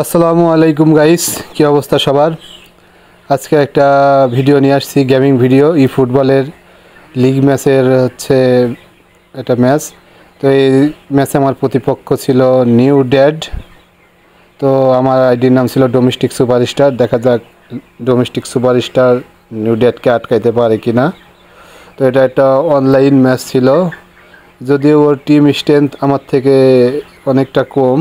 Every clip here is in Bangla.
আসসালামু আলাইকুম গাইস, কি অবস্থা সবার? আজকে একটা ভিডিও নিয়ে আসছি, গেমিং ভিডিও। ফুটবলের লিগ ম্যাচের হচ্ছে একটা ম্যাচ। তো এই ম্যাচে আমার প্রতিপক্ষ ছিল নিউ ড্যাড। তো আমার আইডির নাম ছিল ডোমেস্টিক সুপারস্টার। দেখা যাক ডোমেস্টিক সুপারস্টার নিউ ড্যাডকে আটকাইতে পারে কি না। তো এটা একটা অনলাইন ম্যাচ ছিল, যদিও ওর টিম স্ট্রেংথ আমার থেকে অনেকটা কম।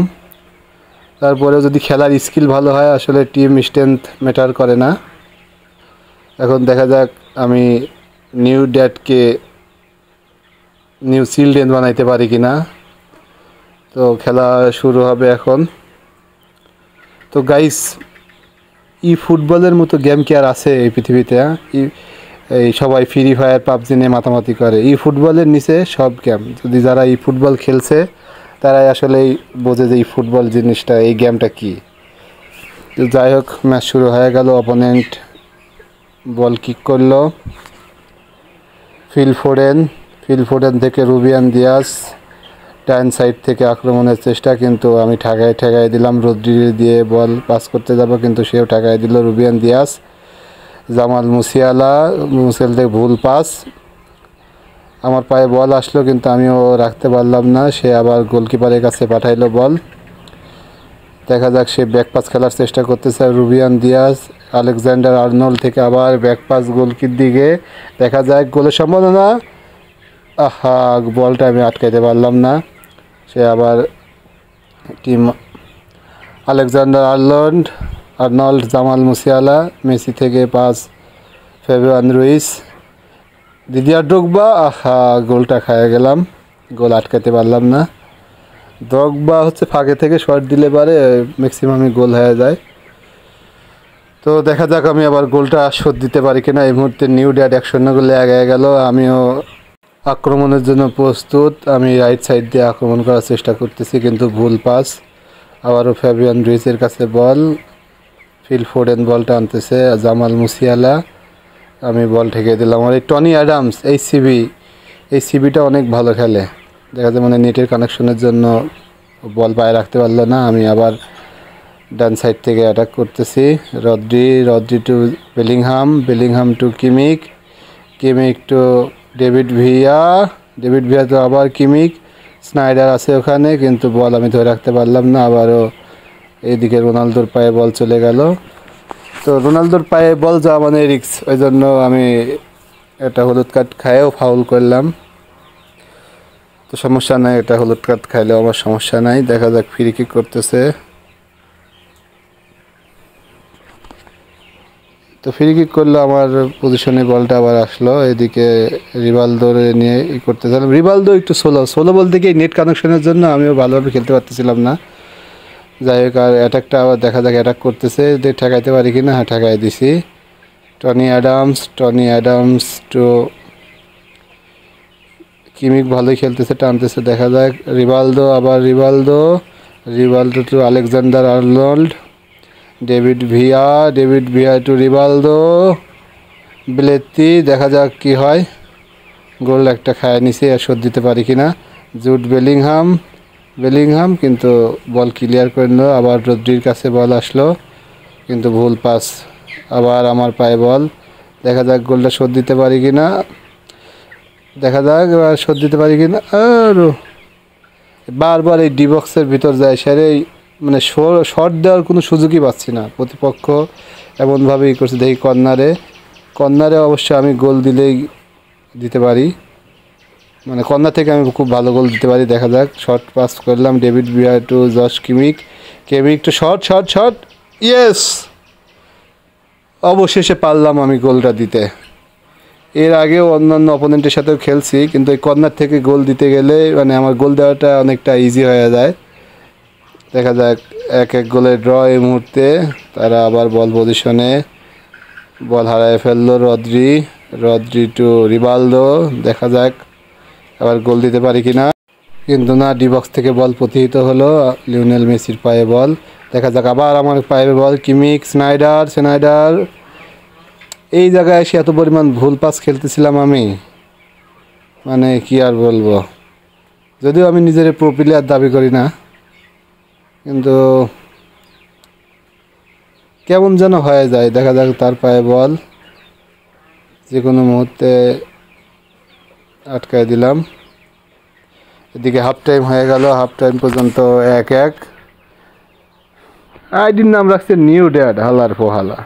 তারপরে যদি খেলার স্কিল ভালো হয়, আসলে টিম স্ট্রেংথ ম্যাটার করে না। এখন দেখা যাক আমি নিউ ড্যাডকে নিউ চিলড্রেন বানাইতে পারি কি না। তো খেলা শুরু হবে এখন। তো গাইস, ফুটবলের মতো গেম কি আর আছে এই পৃথিবীতে? এই সবাই ফ্রি ফায়ার পাবজি নিয়ে মাতামাতি করে। ফুটবলের নিচে সব গেম। যদি যারা ফুটবল খেলছে তারাই আসলে বোঝে যে ফুটবল জিনিসটা, এই গেমটা কি। তো যাই হোক, ম্যাচ শুরু হয়ে গেল। অপোনেন্ট বল কিক করলো। ফিল ফোডেন থেকে রুবিয়ান দিয়াস, ডান সাইড থেকে আক্রমণের চেষ্টা, কিন্তু আমি ঠেকাই দিলাম। রদ্রি দিয়ে বল পাস করতে যাব, কিন্তু সেও ঠেকাই দিল। রুবিয়ান দিয়াস, জামাল মুসিয়াল থেকে ভুল পাস। আমার পায়ে বল আসলো, কিন্তু আমিও রাখতে পারলাম না। সে আবার গোলকিপারের কাছে পাঠাইলো বল। দেখা যাক, সে ব্যাক পাস খেলার চেষ্টা করতেছে। রুবিয়ান দিয়াস আলেকজান্ডার আর্নল্ড থেকে আবার ব্যাক পাস গোলকির দিকে। দেখা যাক গোলের সম্ভাবনা। আহা, বলটা আমি আটকাইতে পারলাম না। সে আবার team Alexander Arnold, Jamal Musiala, Messi থেকে পাস ফেবিয়ান রুইস, দিদিয়ার ড্রগবা। আহা, গোলটা খাইয়ে গেলাম, গোল আটকাতে পারলাম না। ড্রগবা হচ্ছে ফাঁকে থেকে শট দিলে পারে ম্যাক্সিমামই গোল হয়ে যায়। তো দেখা যাক আমি আবার গোলটা শোধ দিতে পারি কিনা। এই মুহূর্তে নিউ ড্যাড 1-0 গোলে এগিয়ে গেল। আমিও আক্রমণের জন্য প্রস্তুত। আমি রাইট সাইড দিয়ে আক্রমণ করার চেষ্টা করতেছি, কিন্তু ভুল পাস। আবারও ফ্যাবিয়ান রুইসের কাছে বল। ফিল ফোডেন বলটা আনতেছে, জামাল মুসিয়ালা, আমি বল ঠেকে দিলাম। আর এই টনি অ্যাডামস, এই সিবিটা অনেক ভালো খেলে। দেখা যায় মানে নেটের কানেকশনের জন্য বল পায়ে রাখতে পারলো না। আমি আবার ডান সাইড থেকে অ্যাটাক করতেছি। Rodri to Bellingham to Kimmich to David Villa তো আবার কিমিক। স্নাইডার আছে ওখানে, কিন্তু বল আমি ধরে রাখতে পারলাম না। আবারও এইদিকে রোনালদোর পায়ে বল চলে গেল। তো রোনালদোর পায়ে বল যাওয়া মানে রিক্স, ওই জন্য আমি একটা হলুদ কার্ড খাইয়েও ফাউল করলাম। তো সমস্যা নাই, এটা হলুদ কার্ড খাইলেও আমার সমস্যা নাই। দেখা যাক, ফ্রি কিক করতেছে। তো ফ্রি কিক করলে আমার পজিশনে বলটা আবার আসলো। এদিকে রিভালদোরে নিয়ে করতেছিলাম। রিভালদো একটু সোলো বলতে গিয়ে নেট কানেকশনের জন্য আমিও ভালোভাবে খেলতে পারতেছিলাম না। যাই হোক, আর অ্যাটাকটা আবার দেখা যাক অ্যাটাক করতেছে, ঠেকাইতে পারি কি না। হ্যাঁ, ঠেকাই দিছি। টনি অ্যাডামস টু কিমিক ভালোই খেলতেছে, টানতেছে। দেখা যাক, Rivaldo to Alexander Arnold, David Villa to Rivaldo, বিলেতি। দেখা যাক কি হয়। গোল একটা খায় নিছে, আর শোধ দিতে পারি কিনা। জুড বেলিংহাম, কিন্তু বল ক্লিয়ার করে নিল। আবার রদ্রির কাছে বল আসলো, কিন্তু ভুল পাস। আবার আমার পায়ে বল। দেখা যাক গোলটা শোধ দিতে পারি কিনা। দেখা যাক এবার শোধ দিতে পারি কিনা। আর বারবার এই ডি বক্সের ভিতর যায়, সেরে মানে শর্ট দেওয়ার কোনো সুযোগই পাচ্ছি না। প্রতিপক্ষ এমনভাবে করছে। দেখি কর্নারে অবশ্যই আমি গোল দিতে পারি, মানে কর্নার থেকে আমি খুব ভালো গোল দিতে পারি। দেখা যাক, শর্ট পাস করলাম। David Villa to Josh Kimmich to short, yes! অবশেষে পারলাম আমি গোলটা দিতে। এর আগেও অন্যান্য অপোনেন্টের সাথেও খেলছি, কিন্তু এই কর্নার থেকে গোল দিতে গেলে মানে আমার গোল দেওয়াটা অনেকটা ইজি হয়ে যায়। দেখা যাক, 1-1 গোলে ড্র এই মুহূর্তে। তারা আবার বল পজিশনে, বল হারায় ফেললো। Rodri to Rivaldo. দেখা যাক আবার গোল দিতে পারি কিনা, কিন্তু না। ডি বক্স থেকে বল প্রতিহিত হলো। লিওনেল মেসির পায়ে বল। দেখা যাক, আবার আমার পায়ে বল। কিমিক, সেনাইডার। এই জায়গায় এসে এত পরিমাণ ভুল পাস খেলতেছিলাম আমি, মানে কি আর বলবো। যদিও আমি নিজের প্রো প্লেয়ার দাবি করি না, কিন্তু কেমন যেন হয়ে যায়। দেখা যাক তার পায়ে বল, যে কোনো মুহূর্তে আটকায় দিলাম। এদিকে হাফ টাইম হয়ে গেল, হাফ টাইম পর্যন্ত 1-1। আইডির নাম রাখছে নিউ ড্যাড, হালার পোহালা।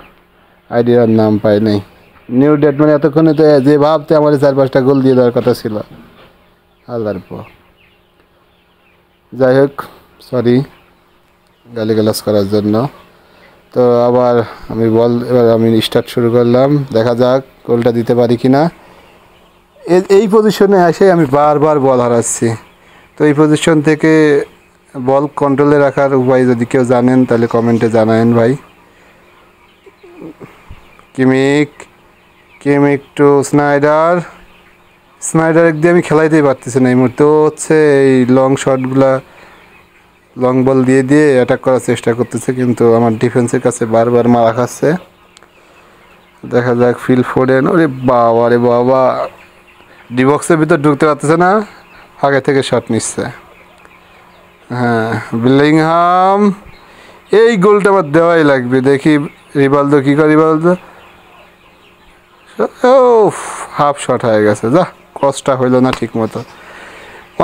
আইডির আর নাম পাই নাই। নিউ ড্যাড মানে এতক্ষণে তো যে ভাবতে আমার 4-5টা গোল দিয়ে দেওয়ার কথা ছিল, হালার পো। যাই হোক, সরি গালিগালাজ করার জন্য। তো আবার এবার আমি স্টার্ট শুরু করলাম। দেখা যাক গোলটা দিতে পারি কি না। এই পজিশনে এসে আমি বারবার বল হারাচ্ছি। তো এই পজিশন থেকে বল কন্ট্রোলে রাখার উপায় যদি কেউ জানেন তাহলে কমেন্টে জানায়েন ভাই। কিমিক টু স্নাইডার দিয়ে আমি খেলাইতেই পারতেছি না এই মুহূর্তে। হচ্ছে এই লং শটগুলা, লং বল দিয়ে দিয়ে অ্যাটাক করার চেষ্টা করতেছে, কিন্তু আমার ডিফেন্সের কাছে বারবার মারা খাচ্ছে। দেখা যাক ফিল ফোডেন, ওরে বাবা রে বাবা, ডিবক্সের ভিতর ঢুকতে পারতেছে না, আগে থেকে শট নিচ্ছে। হ্যাঁ, বিলিংহাম, এই গোলটা আমার দেওয়াই লাগবে। দেখি রিভালদো কী করে। রিভালদো ও হাফ শট হয়ে গেছে, যা ক্রসটা হইলো না ঠিক মতো।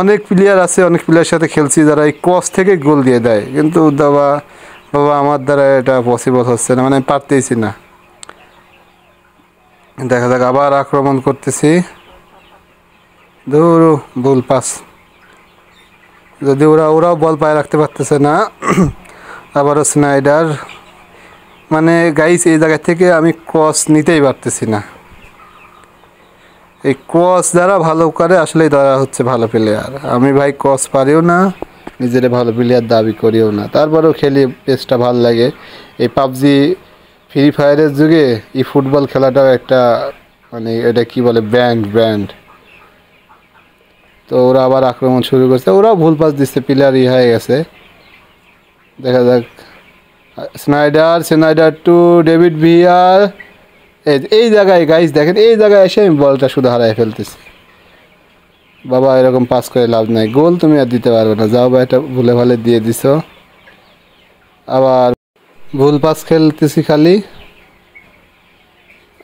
অনেক প্লেয়ার আছে, অনেক প্লেয়ারের সাথে খেলছি যারা এই ক্রস থেকে গোল দিয়ে দেয়, কিন্তু বাবা আমার দ্বারা এটা পসিবল হচ্ছে না, মানে পারতেইছি না। দেখা যাক, আবার আক্রমণ করতেছি। ধরো বল পাস, যদি ওরাও বল পায়ে রাখতে পারতেছে না। আবারও স্নাইডার, মানে গাইস এই জায়গা থেকে আমি ক্রস নিতেই পারতেছি না। এই ক্রস যারা ভালো করে আসলেই তারা হচ্ছে ভালো প্লেয়ার। আমি ভাই ক্রস পারিও না, নিজের ভালো প্লেয়ার দাবি করিও না, তারপরেও খেলি, পেসটা ভালো লাগে। এই পাবজি ফ্রি ফায়ারের যুগে এই ফুটবল খেলাটাও একটা, মানে এটা কি বলে, ব্র্যান্ড। তো ওরা আবার আক্রমণ শুরু করছে, ওরাও ভুল পাস দিচ্ছে, প্লেয়ার হয়ে গেছে। দেখা যাক, স্নাইডার টু ডেভিড ভিয়ার। এই জায়গায় গাইস দেখেন, এই জায়গায় এসে আমি বলটা শুধু হারাই ফেলতেছি। বাবা এরকম পাস করে লাভ নাই, গোল তুমি আর দিতে পারবে না, যাও বা এটা ভুলে ভালে দিয়ে দিছো। আবার ভুল পাস খেলতেছি খালি।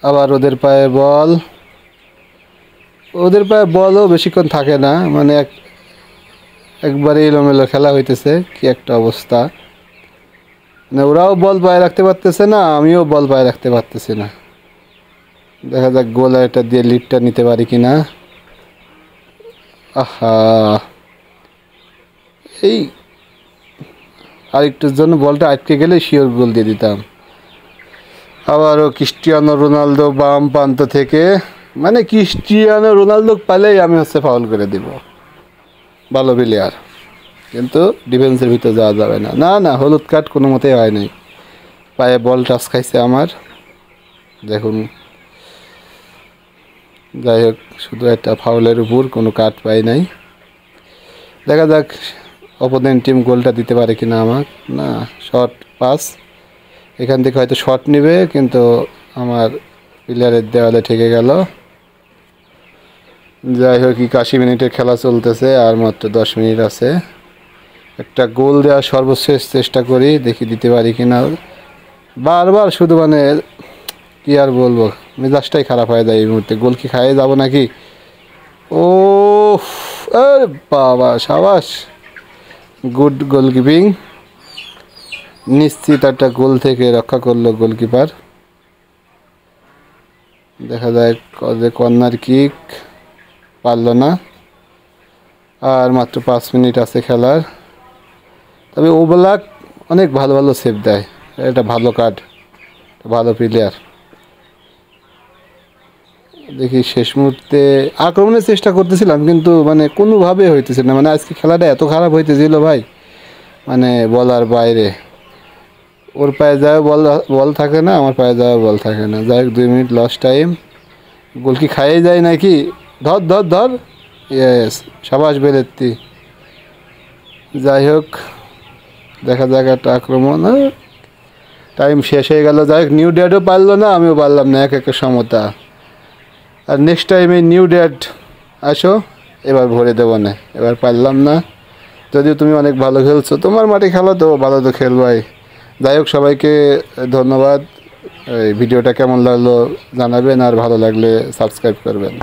আবার ওদের পায়ে বলও বেশিক্ষণ থাকে না, মানে একবারে এলোমেলো খেলা হইতেছে, কি একটা অবস্থা। মানে ওরাও বল পায়ে রাখতে পারতেছে না, আমিও বল পায়ে রাখতে পারতেছি না। দেখা যাক গোল এটা দিয়ে লিডটা নিতে পারি কি না। আহা, এই আরেকটুর জন্য বলটা আটকে গেলে শিওর গোল দিয়ে দিতাম। আবারও ক্রিস্টিয়ানো রোনালদো বাম প্রান্ত থেকে, মানে ক্রিস্টিয়ানো রোনালদো পালেই আমি হচ্ছে ফাউল করে দিব, ভালো প্লেয়ার, কিন্তু ডিফেন্সের ভিতরে যাওয়া যাবে না। না হলুদ কার্ড কোনো মতেই হয় নাই, পায়ে বল টাচ খাইছে আমার, দেখুন। যাই হোক, শুধু একটা ফাউলের উপর কোনো কার্ড পাই নাই। দেখা যাক অপোনেন্ট টিম গোলটা দিতে পারে কি না আমার। না, শর্ট পাস, এখান থেকে হয়তো শর্ট নেবে, কিন্তু আমার প্লেয়ারের দেওয়ালে ঠেকে গেল। যাই হোক, 81 মিনিটের খেলা চলতেছে, আর মাত্র 10 মিনিট আছে। একটা গোল দেওয়ার সর্বশেষ চেষ্টা করি, দেখি দিতে পারি কি না। বারবার শুধু মানে কি আর বলবো, মেজাজটাই খারাপ হয়ে যায় এই মুহূর্তে। গোল কি খাইয়ে যাবো নাকি? ও আরে বাবা, সাবাস, গুড গোলকিপিং। নিশ্চিত একটা গোল থেকে রক্ষা করলো গোলকিপার। দেখা যায় কর্নার কিক, পারলো না। আর মাত্র 5 মিনিট আছে খেলার। তবে ওবলাক অনেক ভালো ভালো সেভ দেয়, এটা ভালো কার্ড, ভালো প্লেয়ার। দেখি শেষ মুহূর্তে আক্রমণের চেষ্টা করতেছিলাম, কিন্তু মানে কোনোভাবে হইতেছে না। মানে আজকে খেলাটা এত খারাপ হইতেছিল ভাই, মানে বলার বাইরে। ওর পায়ে যায় বল থাকে না, আমার পায়ে যায় বল থাকে না। যাই হোক, 2 মিনিট লস টাইম। গোল কি খাইয়ে যায় নাকি? ধর, ইয়েস, সাবাস বেলেত্তি। যাই হোক, দেখা যাক একটা আক্রমণ, টাইম শেষ হয়ে গেল। যাই হোক, নিউ ড্যাডও পারলো না, আমিও পারলাম না, এক সমতা। আর নেক্সট টাইমে নিউ ড্যাড আসো, এবার ভরে দেবো না, এবার পারলাম না। যদিও তুমি অনেক ভালো খেলছো, তোমার মাঠে খেলো তো, ভালো তো খেলবাই। যাই হোক, সবাইকে ধন্যবাদ। এই ভিডিওটা কেমন লাগলো জানাবেন, আর ভালো লাগলে সাবস্ক্রাইব করবেন।